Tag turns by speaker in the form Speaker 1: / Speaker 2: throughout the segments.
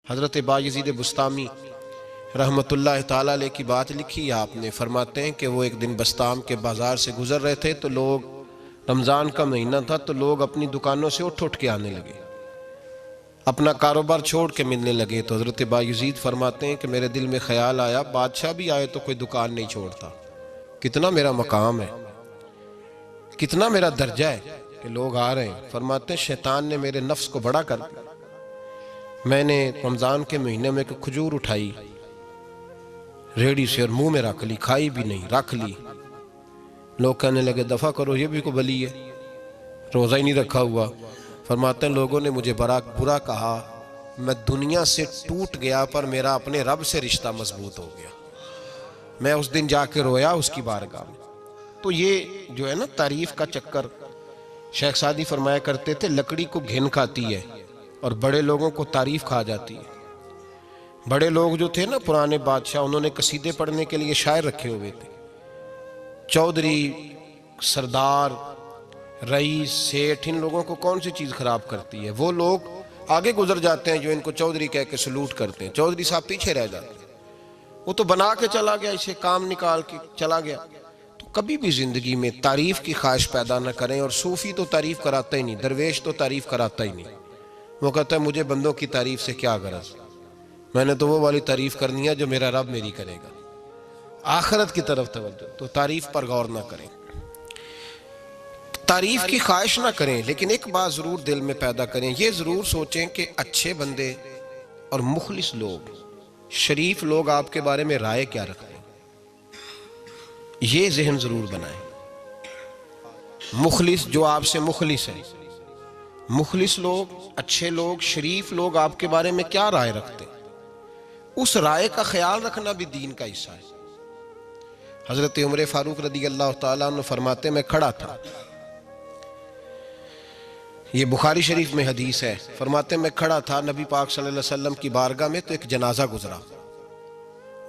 Speaker 1: حضرت بایزید بسطامی رحمۃ اللہ تعالیٰ علیہ کی بات لکھی آپ نے، فرماتے ہیں کہ وہ ایک دن بسطام کے بازار سے گزر رہے تھے تو لوگ، رمضان کا مہینہ تھا تو لوگ اپنی دکانوں سے اٹھ کے آنے لگے، اپنا کاروبار چھوڑ کے ملنے لگے۔ تو حضرت بایزید فرماتے ہیں کہ میرے دل میں خیال آیا، بادشاہ بھی آئے تو کوئی دکان نہیں چھوڑتا، کتنا میرا مقام ہے، کتنا میرا درجہ ہے کہ لوگ آ رہے ہیں۔ فرماتے ہیں شیطان نے میرے نفس کو بڑا کر دیا، میں نے رمضان کے مہینے میں ایک کھجور اٹھائی ریڑھی سے اور منہ میں رکھ لی، کھائی بھی نہیں، رکھ لی۔ لوگ کہنے لگے دفع کرو، یہ بھی کو بلی ہے، روزہ ہی نہیں رکھا ہوا۔ فرماتے ہیں لوگوں نے مجھے برا کہا، میں دنیا سے ٹوٹ گیا پر میرا اپنے رب سے رشتہ مضبوط ہو گیا۔ میں اس دن جا کے رویا اس کی بارگاہ میں۔ تو یہ جو ہے نا تعریف کا چکر، شیخ سعدی فرمایا کرتے تھے لکڑی کو گھن کھاتی ہے اور بڑے لوگوں کو تعریف کھا جاتی ہے۔ بڑے لوگ جو تھے نا پرانے بادشاہ، انہوں نے قصیدے پڑھنے کے لیے شاعر رکھے ہوئے تھے، چودھری، سردار، رئیس، سیٹھ، ان لوگوں کو کون سی چیز خراب کرتی ہے؟ وہ لوگ آگے گزر جاتے ہیں جو ان کو چودھری کہہ کے سلوٹ کرتے ہیں، چودھری صاحب پیچھے رہ جاتے ہیں، وہ تو بنا کے چلا گیا، اسے کام نکال کے چلا گیا۔ تو کبھی بھی زندگی میں تعریف کی خواہش پیدا نہ کریں، اور صوفی تو تعریف کراتا ہی نہیں، درویش تو تعریف کراتا ہی نہیں، وہ کہتا ہے مجھے بندوں کی تعریف سے کیا غرض، میں نے تو وہ والی تعریف کرنی ہے جو میرا رب میری کرے گا۔ آخرت کی طرف توجہ، تو تعریف پر غور نہ کریں، تعریف کی خواہش نہ کریں، لیکن ایک بات ضرور دل میں پیدا کریں، یہ ضرور سوچیں کہ اچھے بندے اور مخلص لوگ، شریف لوگ آپ کے بارے میں رائے کیا رکھتے ہیں، یہ ذہن ضرور بنائیں۔ مخلص جو آپ سے مخلص ہے، مخلص لوگ، اچھے لوگ، شریف لوگ آپ کے بارے میں کیا رائے رکھتے ہیں، اس رائے کا خیال رکھنا بھی دین کا حصہ ہے۔ حضرت عمر فاروق رضی اللہ تعالیٰ عنہ فرماتے میں کھڑا تھا، یہ بخاری شریف میں حدیث ہے، فرماتے میں کھڑا تھا نبی پاک صلی اللہ علیہ وسلم کی بارگاہ میں تو ایک جنازہ گزرا۔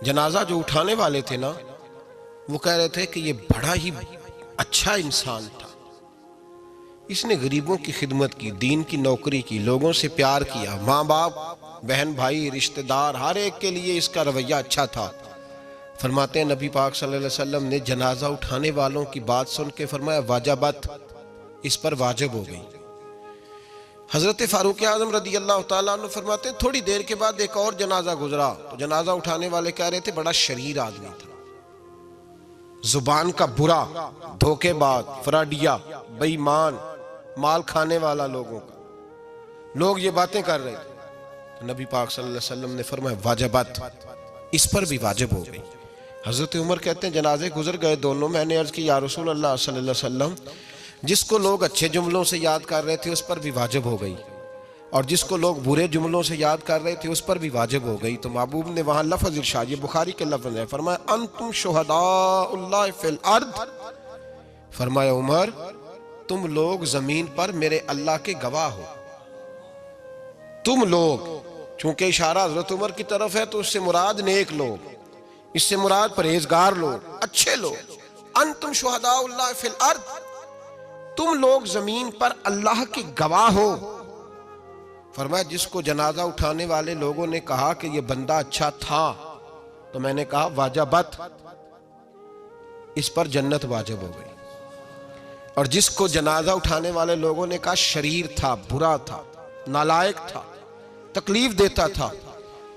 Speaker 1: جنازہ جو اٹھانے والے تھے نا، وہ کہہ رہے تھے کہ یہ بڑا ہی اچھا انسان تھا، اس نے غریبوں کی خدمت کی، دین کی نوکری کی، لوگوں سے پیار کیا، ماں باپ، بہن بھائی، رشتہ دار، ہر ایک کے لیے اس کا رویہ اچھا تھا۔ فرماتے ہیں نبی پاک صلی اللہ علیہ وسلم نے جنازہ اٹھانے والوں کی بات سن کے فرمایا واجبت، اس پر واجب ہو گئی۔ حضرت فاروق اعظم رضی اللہ تعالیٰ عنہ فرماتے ہیں تھوڑی دیر کے بعد ایک اور جنازہ گزرا، تو جنازہ اٹھانے والے کہہ رہے تھے بڑا شریر آدمی تھا، زبان کا برا، دھوکے باز، فراڈیا، بے ایمان، مال کھانے والا لوگوں کا، لوگ یہ باتیں کر رہے تھے۔ نبی پاک صلی اللہ علیہ وسلم نے فرمایا واجبت، اس پر بھی واجب ہو گئی۔ حضرت عمر کہتے ہیں جنازے گزر گئے دونوں، میں نے عرض کی یا رسول اللہ صلی اللہ علیہ وسلم، جس کو لوگ اچھے جملوں سے یاد کر رہے تھے اس پر بھی واجب ہو گئی، اور جس کو لوگ برے جملوں سے یاد کر رہے تھے اس پر بھی واجب ہو گئی۔ تو محبوب نے وہاں لفظ ارشاد، یہ بخاری کے لفظ ہے، فرمایا انتم شہداء اللہ فی الارض، فرمایا عمر تم لوگ زمین پر میرے اللہ کے گواہ ہو، تم لوگ، چونکہ اشارہ حضرت عمر کی طرف ہے تو اس سے مراد نیک لوگ، اس سے مراد پرہیزگار لوگ، اچھے لوگ۔ انتم شہداء اللہ فی الارض، تم لوگ زمین پر اللہ کے گواہ ہو۔ فرمایا جس کو جنازہ اٹھانے والے لوگوں نے کہا کہ یہ بندہ اچھا تھا، تو میں نے کہا واجبت، اس پر جنت واجب ہو گئی، اور جس کو جنازہ اٹھانے والے لوگوں نے کہا شریر تھا، برا تھا، نالائق تھا، تکلیف دیتا تھا،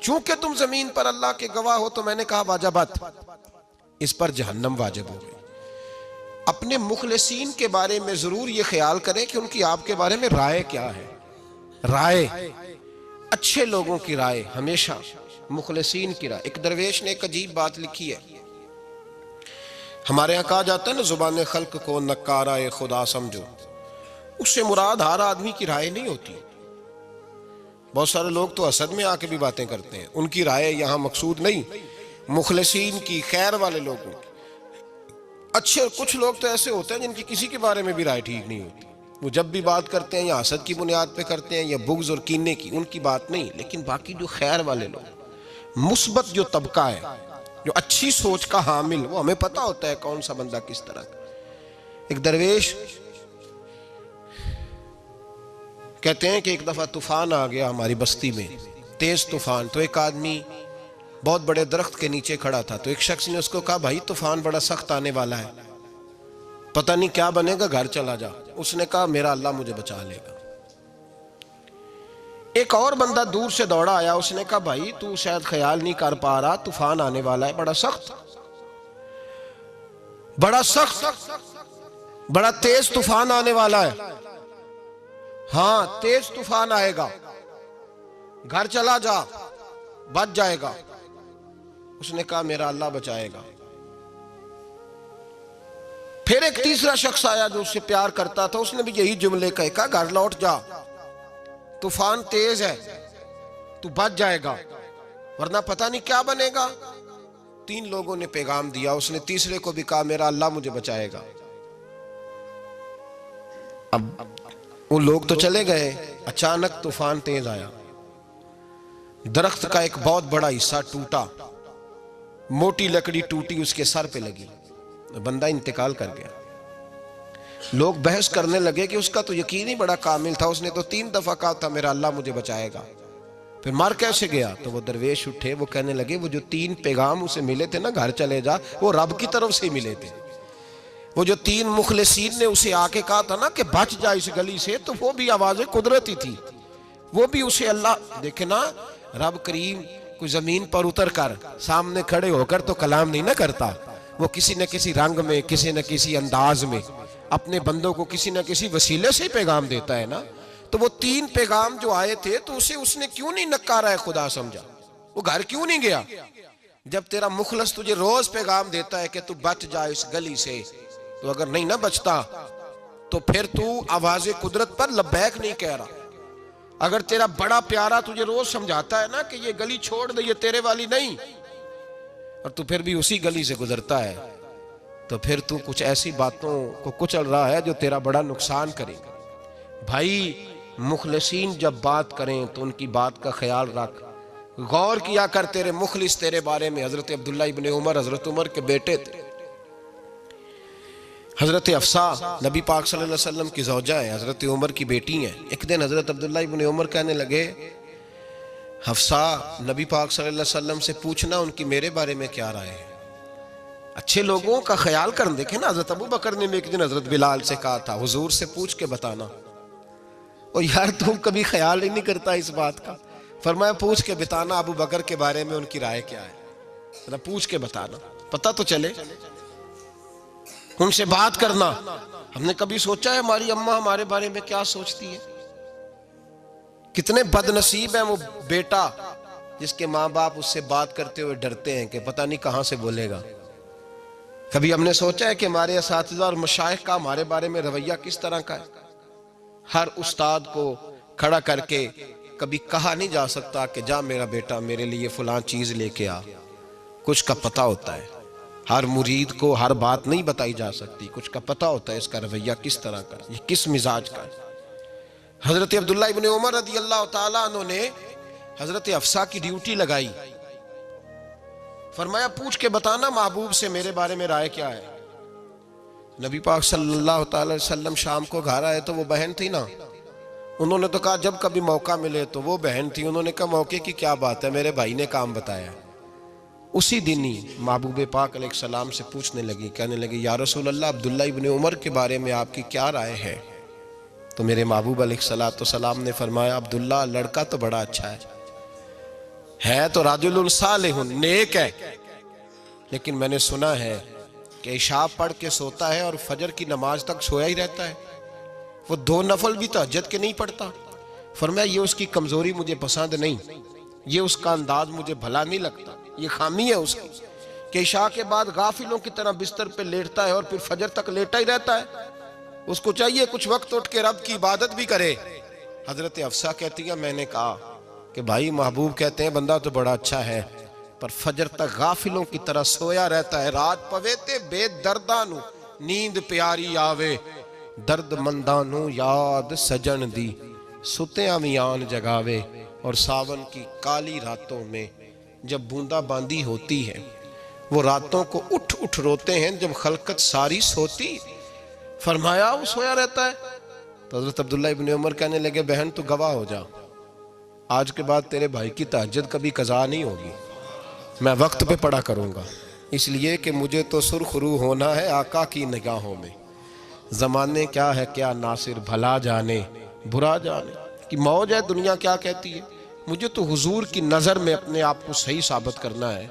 Speaker 1: چونکہ تم زمین پر اللہ کے گواہ ہو، تو میں نے کہا واجبت، اس پر جہنم واجب ہو گئی۔ اپنے مخلصین کے بارے میں ضرور یہ خیال کریں کہ ان کی آپ کے بارے میں رائے کیا ہے، رائے، اچھے لوگوں کی رائے، ہمیشہ مخلصین کی رائے۔ ایک درویش نے ایک عجیب بات لکھی ہے، ہمارے یہاں کہا جاتا ہے نا زبان خلق کو نکارہ خدا سمجھو، اس سے مراد ہر آدمی کی رائے نہیں ہوتی، بہت سارے لوگ تو حسد میں آ کے بھی باتیں کرتے ہیں، ان کی رائے یہاں مقصود نہیں، مخلصین کی، خیر والے لوگوں کی۔ اچھے کچھ لوگ تو ایسے ہوتے ہیں جن کی کسی کے بارے میں بھی رائے ٹھیک نہیں ہوتی، وہ جب بھی بات کرتے ہیں یا حسد کی بنیاد پہ کرتے ہیں یا بغض اور کینے کی، ان کی بات نہیں، لیکن باقی جو خیر والے لوگ، مثبت جو طبقہ ہے، جو اچھی سوچ کا حامل، وہ ہمیں پتہ ہوتا ہے کون سا بندہ کس طرح کا۔ ایک درویش کہتے ہیں کہ ایک دفعہ طوفان آ گیا ہماری بستی میں، تیز طوفان. تو ایک آدمی بہت بڑے درخت کے نیچے کھڑا تھا, تو ایک شخص نے اس کو کہا بھائی طوفان بڑا سخت آنے والا ہے, پتہ نہیں کیا بنے گا, گھر چلا جا. اس نے کہا میرا اللہ مجھے بچا لے گا. ایک اور بندہ دور سے دوڑا آیا, اس نے کہا بھائی تو شاید خیال نہیں کر پا رہا, طوفان آنے والا ہے بڑا سخت, بڑا تیز طوفان آنے والا ہے. ہاں تیز طوفان آئے گا, گھر چلا جا, بچ جائے گا. اس نے کہا میرا اللہ بچائے گا. پھر ایک تیسرا شخص آیا جو اس سے پیار کرتا تھا, اس نے بھی یہی جملے کہا گھر لوٹ جا, طوفان تیز ہے, تو بچ جائے گا ورنہ پتہ نہیں کیا بنے گا. 3 لوگوں نے پیغام دیا, اس نے تیسرے کو بھی کہا میرا اللہ مجھے بچائے گا. اب وہ لوگ تو چلے گئے, اچانک طوفان تیز آیا, درخت کا ایک بہت بڑا حصہ ٹوٹا, موٹی لکڑی ٹوٹی اس کے سر پہ لگی, بندہ انتقال کر گیا. لوگ بحث کرنے لگے کہ اس کا تو یقین ہی بڑا کامل تھا, اس نے تو 3 دفعہ کہا تھا میرا اللہ مجھے بچائے گا, پھر مر کیسے گیا؟ تو وہ درویش اٹھے, وہ کہنے لگے وہ جو 3 پیغام اسے ملے تھے نا گھر چلے جا, وہ رب کی طرف سے ملے تھے. وہ جو 3 مخلصین نے اسے آ کے کہا تھا نا کہ بچ جا اس گلی سے, تو وہ بھی آواز قدرتی تھی, وہ بھی اسے اللہ. دیکھیں نا رب کریم کوئی زمین پر اتر کر سامنے کھڑے ہو کر تو کلام نہیں نہ کرتا, وہ کسی نہ کسی رنگ میں, کسی نہ کسی انداز میں اپنے بندوں کو کسی نہ کسی وسیلے سے پیغام دیتا ہے نا. تو وہ 3 پیغام جو آئے تھے تو اسے اس نے کیوں نہیں نکارا ہے خدا سمجھا, وہ گھر کیوں نہیں گیا؟ جب تیرا مخلص تجھے روز پیغام دیتا ہے کہ تو بچ جا اس گلی سے, تو اگر نہیں نہ بچتا تو پھر تو آواز قدرت پر لبیک نہیں کہہ رہا. اگر تیرا بڑا پیارا تجھے روز سمجھاتا ہے نا کہ یہ گلی چھوڑ دے, یہ تیرے والی نہیں, اور تو پھر بھی اسی گلی سے گزرتا ہے, تو پھر تو کچھ ایسی باتوں کو کچل رہا ہے جو تیرا بڑا نقصان کرے گا. بھائی مخلصین جب بات کریں تو ان کی بات کا خیال رکھ, غور کیا کر. تیرے مخلص تیرے بارے میں حضرت عبداللہ ابن عمر, حضرت عمر کے بیٹے تھے, حضرت حفصہ نبی پاک صلی اللہ علیہ وسلم کی زوجہ ہے, حضرت عمر کی بیٹی ہیں. ایک دن حضرت عبداللہ ابن عمر کہنے لگے حفصہ نبی پاک صلی اللہ علیہ وسلم سے پوچھنا ان کی میرے بارے میں کیا رائے ہے. اچھے لوگوں کا خیال کر. دیکھیں نا حضرت ابو بکر نے بھی ایک دن حضرت بلال سے کہا تھا حضور سے پوچھ کے بتانا, اور یار تم کبھی خیال ہی نہیں کرتا اس بات کا. فرمایا پوچھ کے بتانا ابو بکر کے بارے میں ان کی رائے کیا ہے, پوچھ کے بتانا, پتہ تو چلے, ان سے بات کرنا. ہم نے کبھی سوچا ہے ہماری اماں ہمارے بارے میں کیا سوچتی ہے؟ کتنے بد نصیب ہیں وہ بیٹا جس کے ماں باپ اس سے بات کرتے ہوئے ڈرتے ہیں کہ پتہ نہیں کہاں سے بولے گا. کبھی ہم نے سوچا ہے کہ ہمارے اساتذہ اور مشائخ کا ہمارے بارے میں رویہ کس طرح کا ہے؟ ہر استاد کو کھڑا کر کے کبھی کہا نہیں جا سکتا کہ جا میرا بیٹا میرے لیے فلاں چیز لے کے آ. کچھ کا پتہ ہوتا ہے, ہر مرید کو ہر بات نہیں بتائی جا سکتی, کچھ کا پتہ ہوتا ہے اس کا رویہ کس طرح کا, یہ کس مزاج کا ہے. حضرت عبداللہ ابن عمر رضی اللہ تعالیٰ عنہ نے حضرت حفصہ کی ڈیوٹی لگائی, فرمایا پوچھ کے بتانا محبوب سے میرے بارے میں رائے کیا ہے. نبی پاک صلی اللہ تعالی وسلم شام کو گھر آئے تو وہ بہن تھی نا, انہوں نے تو کہا جب کبھی موقع ملے تو وہ بہن تھی, انہوں نے کہا موقع کی کیا بات ہے, میرے بھائی نے کام بتایا. اسی دن ہی محبوب پاک علیہ السلام سے پوچھنے لگی, کہنے لگی یا رسول اللہ عبداللہ ابن عمر کے بارے میں آپ کی کیا رائے ہے؟ تو میرے محبوب علیہ السلام نے فرمایا عبداللہ لڑکا تو بڑا اچھا ہے تو رجل صالح, نیک ہے, لیکن میں نے سنا ہے کہ عشاء پڑھ کے سوتا ہے اور فجر کی نماز تک سویا ہی رہتا ہے, وہ 2 نفل بھی تہجد کے نہیں پڑھتا. فرمایا یہ اس کی کمزوری مجھے پسند نہیں, یہ اس کا انداز مجھے بھلا نہیں لگتا, یہ خامی ہے اس کی کہ عشاء کے بعد غافلوں کی طرح بستر پہ لیٹتا ہے اور پھر فجر تک لیٹا ہی رہتا ہے. اس کو چاہیے کچھ وقت اٹھ کے رب کی عبادت بھی کرے. حضرت حفصہ کہتی ہے میں نے کہا کہ بھائی محبوب کہتے ہیں بندہ تو بڑا اچھا ہے پر فجر تک غافلوں کی طرح سویا رہتا ہے. رات پویتے بے دردانو نیند پیاری آوے, درد مندانو یاد سجن دی ستیاں میان جگاوے. اور ساون کی کالی راتوں میں جب بوندا باندی ہوتی ہے وہ راتوں کو اٹھ اٹھ روتے ہیں جب خلقت ساری سوتی. فرمایا وہ سویا رہتا ہے. تو حضرت عبداللہ ابن عمر کہنے لگے بہن تو گواہ ہو جا, آج کے بعد تیرے بھائی کی تہجد کبھی قضا نہیں ہوگی، میں وقت پہ پڑھا کروں گا، اس لیے کہ مجھے تو سرخ رو ہونا ہے آقا کی نگاہوں میں۔ زمانے کیا ہے کیا ناصر، بھلا جانے برا جانے کہ موج ہے دنیا کیا کہتی ہے، مجھے تو حضور کی نظر میں اپنے آپ کو صحیح ثابت کرنا ہے۔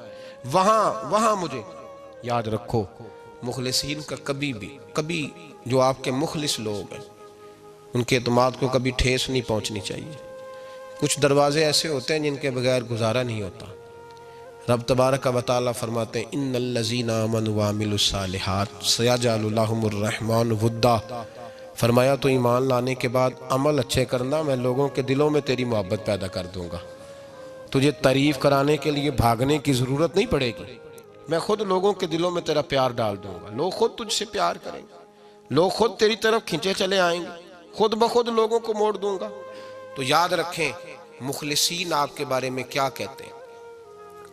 Speaker 1: وہاں مجھے یاد رکھو، مخلصین کا کبھی جو آپ کے مخلص لوگ ہیں ان کے اعتماد کو کبھی ٹھیس نہیں پہنچنی چاہیے۔ کچھ دروازے ایسے ہوتے ہیں جن کے بغیر گزارا نہیں ہوتا۔ رب تبارک و تعالیٰ فرماتے ہیں ان الذین آمنوا وعملوا الصالحات سیجعل لهم الرحمن ودا، فرمایا تو ایمان لانے کے بعد عمل اچھے کرنا، میں لوگوں کے دلوں میں تیری محبت پیدا کر دوں گا۔ تجھے تعریف کرانے کے لیے بھاگنے کی ضرورت نہیں پڑے گی، میں خود لوگوں کے دلوں میں تیرا پیار ڈال دوں گا، لوگ خود تجھ سے پیار کریں گے، لوگ خود تیری طرف کھنچے چلے آئیں گے، خود بخود لوگوں کو موڑ دوں گا۔ تو یاد رکھیں مخلصین آپ کے بارے میں کیا کہتے ہیں،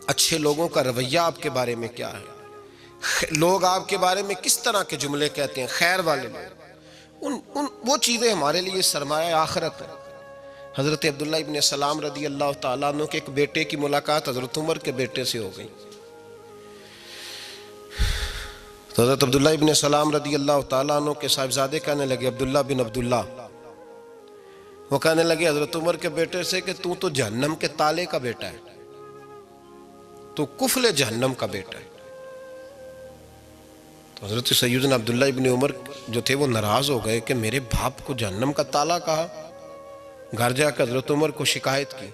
Speaker 1: اچھے لوگوں کا رویہ آپ کے بارے میں کیا ہے، لوگ آپ کے بارے میں کس طرح کے جملے کہتے ہیں، خیر والے لوگ، وہ چیزیں ہمارے لیے سرمایہ آخرت ہے۔ حضرت عبداللہ ابن سلام رضی اللہ تعالیٰ عنہ کے ایک بیٹے کی ملاقات حضرت عمر کے بیٹے سے ہو گئی۔ تو حضرت عبداللہ ابن سلام رضی اللہ تعالیٰ عنہ کے صاحبزادے کہنے لگے عبداللہ بن عبداللہ، وہ کہنے لگے حضرت عمر کے بیٹے سے کہ تو جہنم کے تالے کا بیٹا ہے، تو کفل جہنم کا بیٹا ہے۔ تو حضرت سیدنا عبداللہ ابن عمر جو تھے وہ ناراض ہو گئے کہ میرے باپ کو جہنم کا تالا کہا۔ گھر جا کر حضرت عمر کو شکایت کی،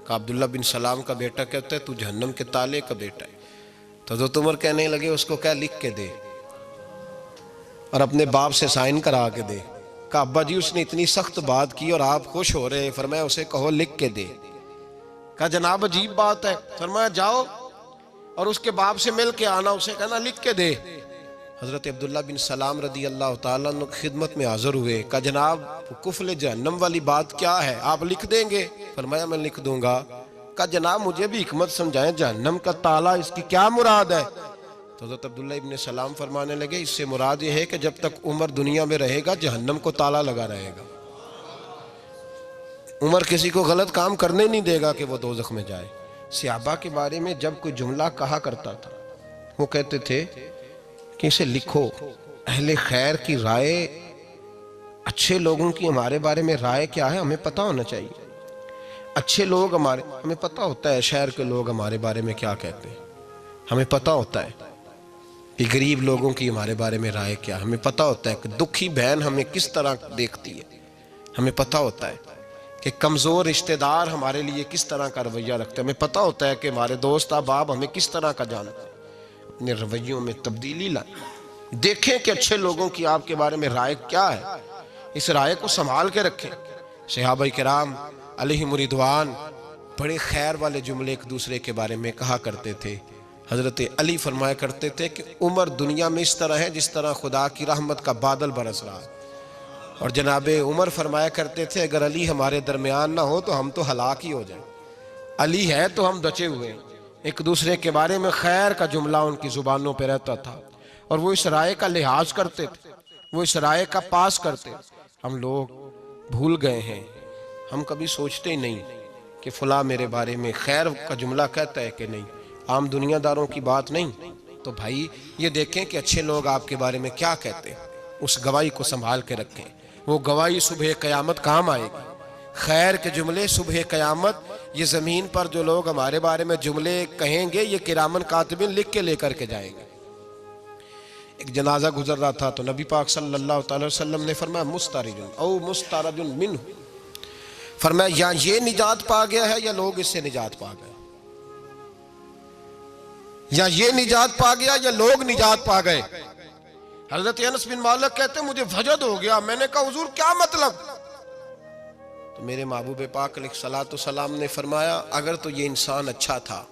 Speaker 1: کہ عبداللہ بن سلام کا بیٹا کہتا ہے تو جہنم کے تالے کا بیٹا ہے۔ تو حضرت عمر کہنے لگے اس کو کیا لکھ کے دے اور اپنے باپ سے سائن کرا کے دے۔ کہا ابا جی اس نے اتنی سخت بات کی اور آپ خوش ہو رہے ہیں، فرمایا اسے کہو لکھ کے دے۔ کہا جناب عجیب بات ہے، فرمایا جاؤ اور اس کے باپ سے مل کے آنا، اسے کہنا لکھ کے دے۔ حضرت عبداللہ بن سلام رضی اللہ تعالیٰ عنہ کی خدمت میں حاضر ہوئے، کہا جناب کفل جہنم والی بات کیا ہے، آپ لکھ دیں گے؟ فرمایا میں لکھ دوں گا۔ کہا جناب مجھے بھی حکمت سمجھائیں، جہنم کا تالا اس کی کیا مراد ہے؟ تو حضرت عبداللہ ابن سلام فرمانے لگے اس سے مراد یہ ہے کہ جب تک عمر دنیا میں رہے گا جہنم کو تالا لگا رہے گا، عمر کسی کو غلط کام کرنے نہیں دے گا کہ وہ دوزخ میں جائے۔ صحابہ کے بارے میں جب کوئی جملہ کہا کرتا تھا وہ کہتے تھے کہ اسے لکھو، اہل خیر کی رائے، اچھے لوگوں کی ہمارے بارے میں رائے کیا ہے ہمیں پتہ ہونا چاہیے۔ اچھے لوگ ہمیں پتہ ہوتا ہے شہر کے لوگ ہمارے بارے میں کیا کہتے ہیں، ہمیں پتہ ہوتا ہے کہ غریب لوگوں کی ہمارے بارے میں رائے کیا، ہمیں پتہ ہوتا ہے کہ دکھی بہن ہمیں کس طرح دیکھتی ہے، ہمیں پتہ ہوتا ہے کہ کمزور رشتہ دار ہمارے لیے کس طرح کا رویہ رکھتے ہیں، ہمیں پتہ ہوتا ہے کہ ہمارے دوست احباب ہمیں کس طرح کا جانتے ہیں۔ اپنے رویوں میں تبدیلی لائیں، دیکھیں کہ اچھے لوگوں کی آپ کے بارے میں رائے کیا ہے، اس رائے کو سنبھال کے رکھیں۔ صحابہ کرام علیہم رضوان بڑے خیر والے جملے ایک دوسرے کے بارے میں کہا کرتے تھے۔ حضرت علی فرمایا کرتے تھے کہ عمر دنیا میں اس طرح ہے جس طرح خدا کی رحمت کا بادل برس رہا ہے، اور جناب عمر فرمایا کرتے تھے اگر علی ہمارے درمیان نہ ہو تو ہم تو ہلاک ہی ہو جائیں، علی ہے تو ہم بچے ہوئے ہیں۔ ایک دوسرے کے بارے میں خیر کا جملہ ان کی زبانوں پہ رہتا تھا، اور وہ اس رائے کا لحاظ کرتے تھے، وہ اس رائے کا پاس کرتے۔ ہم لوگ بھول گئے ہیں، ہم کبھی سوچتے ہی نہیں کہ فلاں میرے بارے میں خیر کا جملہ کہتا ہے کہ نہیں، عام دنیا داروں کی بات نہیں۔ تو بھائی یہ دیکھیں کہ اچھے لوگ آپ کے بارے میں کیا کہتے ہیں، اس گواہی کو سنبھال کے رکھیں، وہ گواہی صبح قیامت کام آئے گی۔ خیر کے جملے صبح قیامت، یہ زمین پر جو لوگ ہمارے بارے میں جملے کہیں گے یہ کرامن کاتبین لکھ کے لے کر کے جائیں گے۔ ایک جنازہ گزر رہا تھا تو نبی پاک صلی اللہ تعالی وسلم نے فرمایا مسترج او مسترج منہ، فرمایا یا یہ نجات پا گیا ہے یا لوگ اس سے نجات پا گئے، یا یہ نجات پا گیا یا لوگ نجات پا گئے۔ حضرت انس بن مالک کہتے ہیں مجھے وجد ہو گیا، میں نے کہا حضور کیا مطلب؟ تو میرے محبوب پاک علیہ الصلوۃ والسلام نے فرمایا اگر تو یہ انسان اچھا تھا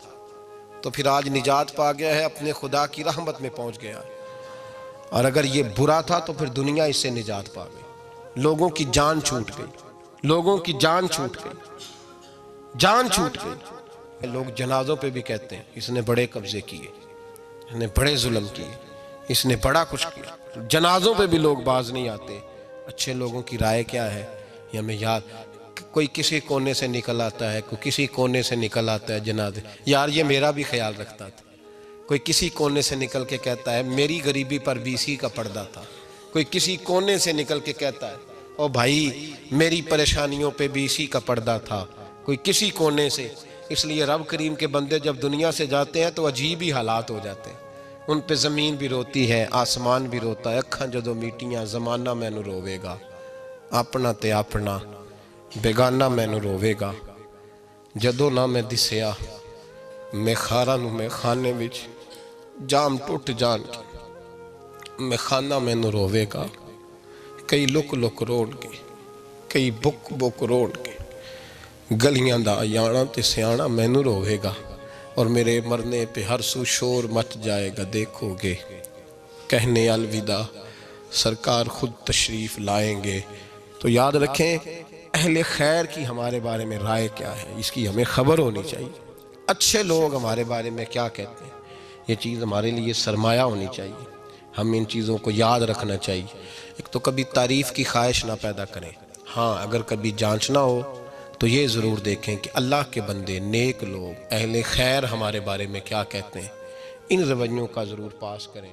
Speaker 1: تو پھر آج نجات پا گیا ہے، اپنے خدا کی رحمت میں پہنچ گیا، اور اگر یہ برا تھا تو پھر دنیا اس سے نجات پا گئی، لوگوں کی جان چھوٹ گئی، لوگوں کی جان چھوٹ گئی، جان چھوٹ گئی۔ لوگ جنازوں پہ بھی کہتے ہیں اس نے بڑے قبضے کیے، اس نے بڑے ظلم کیے، اس نے بڑا کچھ کیا، جنازوں پہ بھی لوگ باز نہیں آتے۔ اچھے لوگوں کی رائے کیا ہے یہ ہمیں یاد، کوئی کسی کونے سے نکل آتا ہے، کوئی کسی کونے سے نکل آتا ہے جنازے. یار یہ میرا بھی خیال رکھتا تھا. کوئی کسی کونے سے نکل کے کہتا ہے میری غریبی پر BC کا پردہ تھا. کوئی کسی کونے سے نکل کے کہتا ہے او بھائی میری پریشانیوں پہ BC کا پردہ تھا. کوئی کسی کونے سے. اس لیے رب کریم کے بندے جب دنیا سے جاتے ہیں تو عجیب ہی حالات ہو جاتے ہیں. ان پہ زمین بھی روتی ہے، آسمان بھی روتا ہے. اکھاں جدو میٹیاں زمانہ مینوں روے گا، اپنا تے اپنا بیگانہ مینوں روے گا. جدو نہ میں دسیا میں خاراں نوں میں خانے وچ جام ٹوٹ جان کے میں خانہ مینوں روے گا. کئی لک لک روڑ کے، کئی بک بک روڑ کے گلیاں دا یانا تے سیانا مینوں روے گا. اور میرے مرنے پہ ہر سو شور مچ جائے گا. دیکھو گے کہنے الوداع سرکار خود تشریف لائیں گے. تو یاد رکھیں اہل خیر کی ہمارے بارے میں رائے کیا ہے، اس کی ہمیں خبر ہونی چاہیے. اچھے لوگ ہمارے بارے میں کیا کہتے ہیں، یہ چیز ہمارے لیے سرمایہ ہونی چاہیے. ہم ان چیزوں کو یاد رکھنا چاہیے. ایک تو کبھی تعریف کی خواہش نہ پیدا کریں. ہاں اگر کبھی جانچنا ہو تو یہ ضرور دیکھیں کہ اللہ کے بندے، نیک لوگ، اہل خیر ہمارے بارے میں کیا کہتے ہیں. ان رویوں کا ضرور پاس کریں.